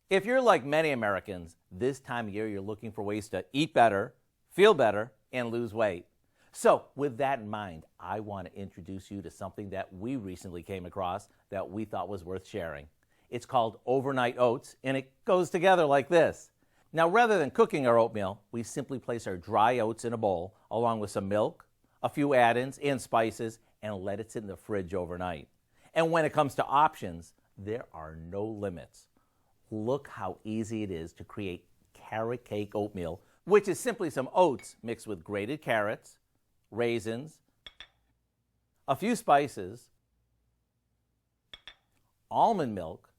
If you're like many Americans, this time of year you're looking for ways to eat better, feel better, and lose weight. So with that in mind, I want to introduce you to something that we recently came across that we thought was worth sharing. It's called overnight oats, and it goes together like this. Now, rather than cooking our oatmeal, we simply place our dry oats in a bowl along with some milk, a few add-ins and spices, and let it sit in the fridge overnight. And when it comes to options, there are no limits. Look how easy it is to create carrot cake oatmeal, which is simply some oats mixed with grated carrots, raisins, a few spices, almond milk,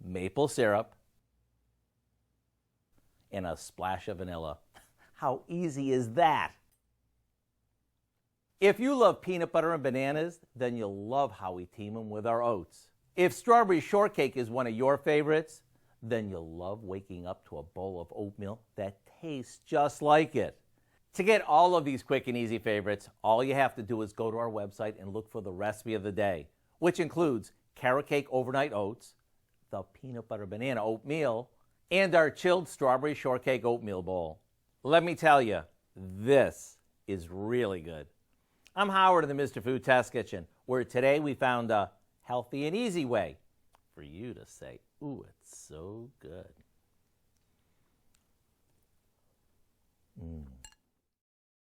maple syrup, and a splash of vanilla. How easy is that? If you love peanut butter and bananas, then you'll love how we team them with our oats. If strawberry shortcake is one of your favorites, then you'll love waking up to a bowl of oatmeal that tastes just like it. To get all of these quick and easy favorites, all you have to do is go to our website and look for the recipe of the day, which includes carrot cake overnight oats, the peanut butter banana oatmeal, and our chilled strawberry shortcake oatmeal bowl. Let me tell you, this is really good. I'm Howard of the Mr. Food Test Kitchen, where today we found a healthy and easy way for you to say, ooh, it's so good.